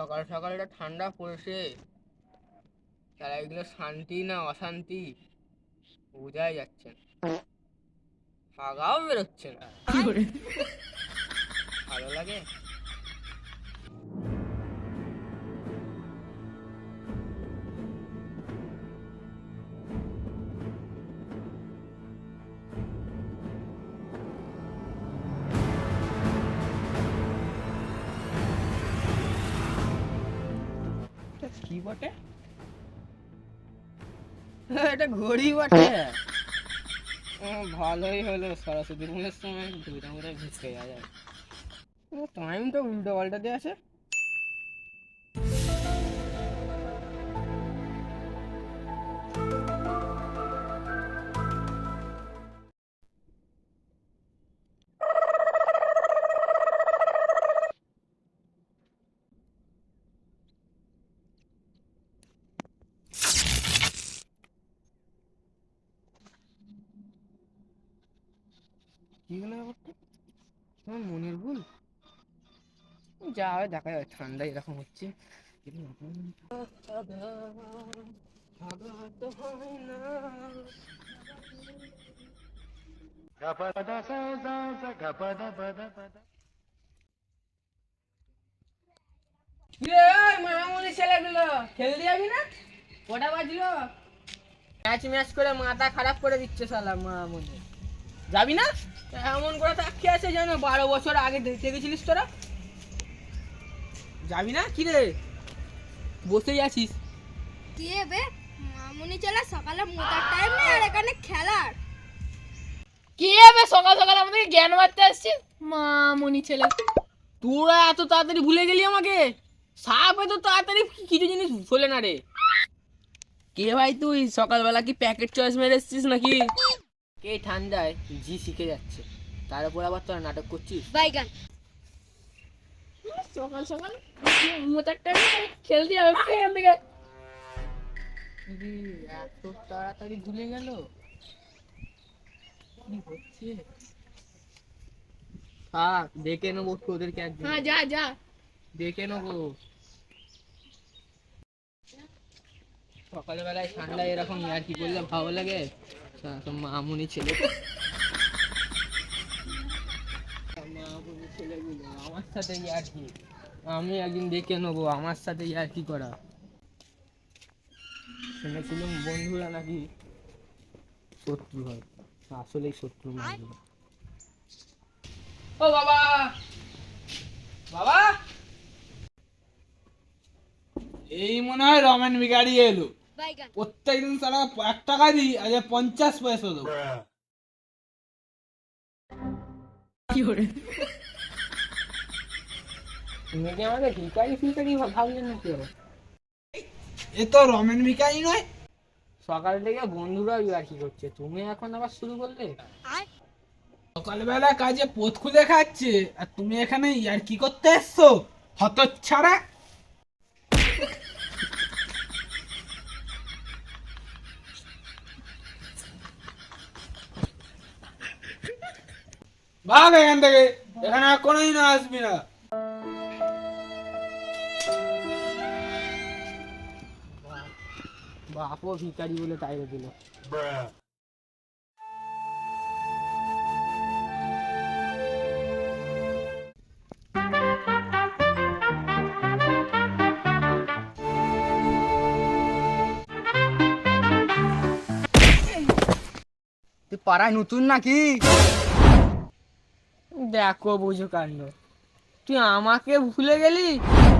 সকাল সকালটা ঠান্ডা পড়েছে, তারা এগুলো শান্তি না অশান্তি বোঝাই যাচ্ছে না। হাগাও বেরোচ্ছে না, ভালো লাগে। কি বটে? এটা ঘড়ি বটে। ভালোই হলো, সরস্বতী পুজোর সময় দুইটা মতো ঘুরতে যাওয়া যায়। টাইমটা উল্টো পাল্টা দিয়ে আছে। কি হলো ব্যাপারটা? তোমার মনের ভুল, যা হয় দেখা যাবে। ঠান্ডা এরকম হচ্ছে। মামুনি ছেলেগুলো খেলতে যাবি না? কটা বাজলো? ম্যাচ ম্যাচ করে মাথা খারাপ করে দিচ্ছে শালা মামুনি। যাবি না? এমন করে তাকিয়ে আছে যেন 12 বছর আগে দেখেছিলিস তোরা। যাবি না? কি রে বসেই আছিস? কি বে মামুনি ছেলে সকালে মোটার টাইম নেই আর এখানে খেলার কি হবে? সকাল সকাল আমাদেরকে জ্ঞান মারতে আসছিস? মামুনি ছেলে, তোরা এত তাড়াতাড়ি ভুলে গেলি আমাকে? সাপ এত তাড়াতাড়ি কিছু জিনিস ভুলে না রে। কে ভাই তুই? সকালবেলা কি প্যাকেট চয়েস মেরে এসছিস নাকি? কে ঠান্ডায় জি শিখে যাচ্ছে, তার উপর আবার তোরা নাটক করছিস। বাইগান সকাল সকাল মোটার টাইম খেলতে যাবে এখান থেকে। এত তাড়াতাড়ি ভুলে গেল, কি হচ্ছে? থাক, দেখে নেবো তোদেরকে একদিন। হ্যাঁ যা যা। দেখে নেবো। সকালবেলায় ঠান্ডায় এরকম আর কি করলে ভালো লাগে? মামুনি ছেলে, মামুনি ছেলেগুলো আমার সাথে আর কি। আমি একদিন দেখে নেবো আমার সাথে আর কি করা। শুনেছিলাম বন্ধুরা নাকি শত্রু হয়, আসলেই শত্রু মানুষগুলো। ও বাবা, বাবা! এই মনে হয় রমেন বিগাড়ি এলো। বাইগান প্রত্যেকদিন তারা 1 টাকা দিই, আজ 50 পয়সা দেবো। তুমি কি আমাকে ভিকারি ফিকারি ভাবলেন নাকি? এ তো রমেন বিকারি নয়। সকাল থেকে বন্ধুরা আর কি করছে, তুমি এখন আবার শুরু করলে? সকালবেলা কাজে পোত খুলে খাচ্ছে আর তুমি এখানে ইয়ার কি করতে এসছো? হতচ্ছাড়া! ভাগ এখান থেকে, এখানে আর কোনোদিনও আসবি না। বাপও ভিকারি বলে তাইরে দিল। তুই পাড়ায় নতুন নাকি? দেখো বুঝো কাণ্ড, তুই আমাকে ভুলে গেলি?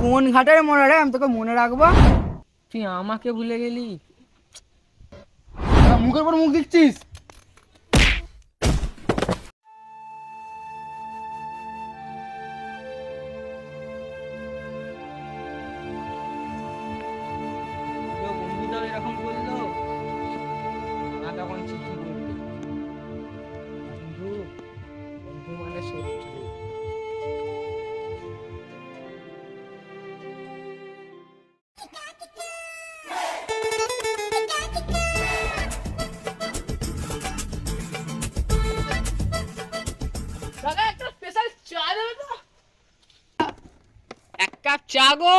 কোন ঘাটের মনে রে, আমি তোকে মনে রাখবো? তুই আমাকে ভুলে গেলি? মুখের পর মুখ দিচ্ছিস। বন্ধুটাও এরকম করলো, না তখন ঠিকই বলবে। বন্ধু, বন্ধু মানে শত্রু। কাপ চা গো।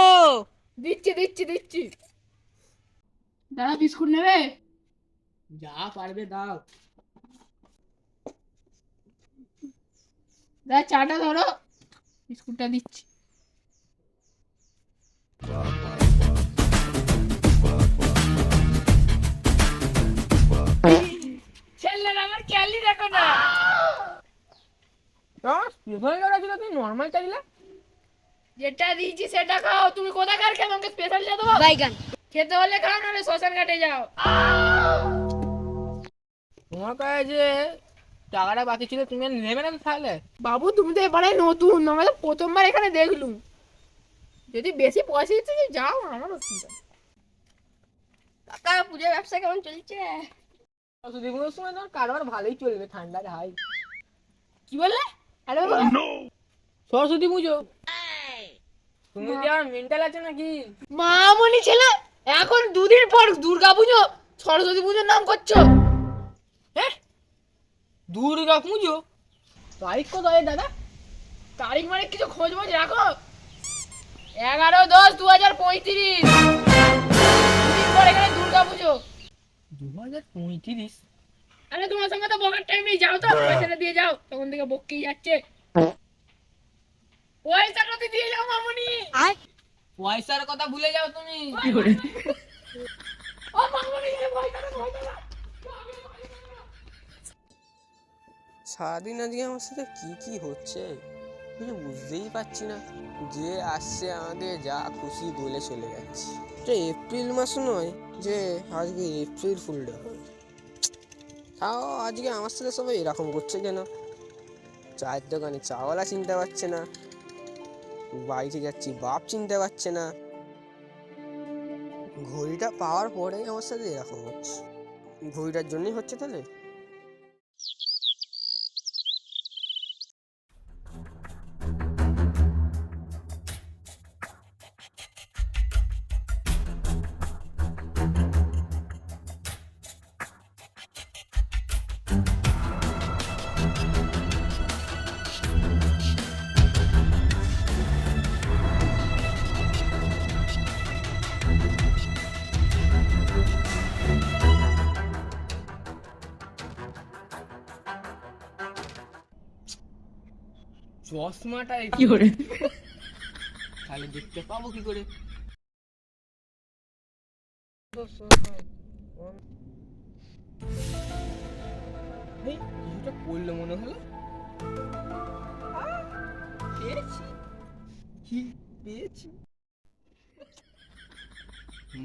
দিচ্ছি দিচ্ছি দিচ্ছি। দাদা বিস্কুট নেবে? যা পারবে দাও। দাদা চাটা ধরো, বিস্কুটটা দিচ্ছি। ছেলেরা আমার ক্যালি দেখো না। স্পেশাল চা ছিল, তুমি নর্মাল চা দিলে। যেটা দিয়েছি সেটা খাও। তুমি কোথাকার খেয়ে আমাকে স্পেশাল চা দেবো? বাইগান। খেতে হলে খাও, নাহলে শ্মশান ঘাটে যাও। তোমার কাছে যে টাকাটা বাকি ছিল তুমি আর নেবে না তো তাহলে? বাবু তুমি তো এবারে নতুন, আমরা তো প্রথমবার এখানে দেখলুম। যদি বেশি পয়সা দিতে যাও, আমার অসুবিধা নেই। কাকা পূজার ব্যবসা কেমন চলছে? সরস্বতী পুজোর সময় তোমার কারবার ভালোই চলবে, ঠান্ডা হাই। কি বললে? আরে সরস্বতী পুজো তুমি কি আর মেন্টাল আছে নাকি? মামনি ছেলে, এখন দুদিন পর দুর্গা পুজো, সরস্বতী পুজোর নাম করছো? হ্যাঁ, দুর্গা পুজো তারিখ কত হয় দাদা? তারিখ মানে কিছু খোঁজ মোজ রাখো। 11/10/2035। দুদিন পর এখানে দুর্গা পুজো। 2035? আরে তোমার সঙ্গে তো বকার টাইম নেই, যাও তো পয়সাটা দিয়ে যাও, তখন থেকে বককেই যাচ্ছে। পয়সাটা তো দিয়ে যাও মামনি। পয়সার কথা ভুলে যাও তুমি। ও মামনি, পয়সাটা দাও। সারাদিন আজকে আমার সাথে কি কি হচ্ছে কিছু বুঝতেই পারছি না। যে আসছে আমাকে যা খুশি বলে চলে যাচ্ছে। এটা এপ্রিল মাস নয় যে আজকে এপ্রিল ফুল ডে হবে। তাও আজকে আমার সাথে সবাই এরকম করছে কেন? চায়ের দোকানে চাওয়ালা চিনতে পারছে না, বাড়িতে যাচ্ছি বাপ চিনতে পারছে না। ঘড়িটা পাওয়ার পরে আমার সাথে এরকম হচ্ছে। ঘড়িটার জন্যই হচ্ছে তাহলে। চশমাটা কি করে? তাহলে দেখতে পাবো কি করে? এই, কিছুটা পড়লো মনে হলো। পেয়েছি, কি পেয়েছি?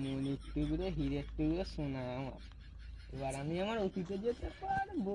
মনির টুকরো, হীরের টুকরো, সোনা আমার। এবার আমি আমার অতীতে যেতে পারবো।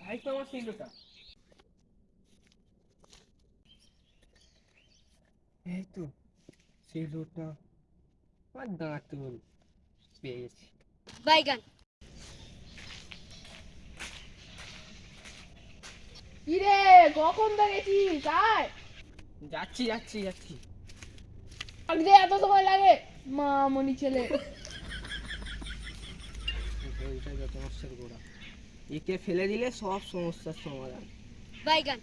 ভাই তো আমার সিলোটা, এই তো সিলোটা আমার দাঁতুল পেয়ে গেছি। বাইগান। কি রে, কখন তো গেছিস? তাই যাচ্ছি যাচ্ছি যাচ্ছি। আসতে এত সময় লাগে? মামনি ছেলে। ঘড়িটা যত নষ্টের গোড়া, একে ফেলে দিলে সব সমস্যার সমাধান। বাইগান।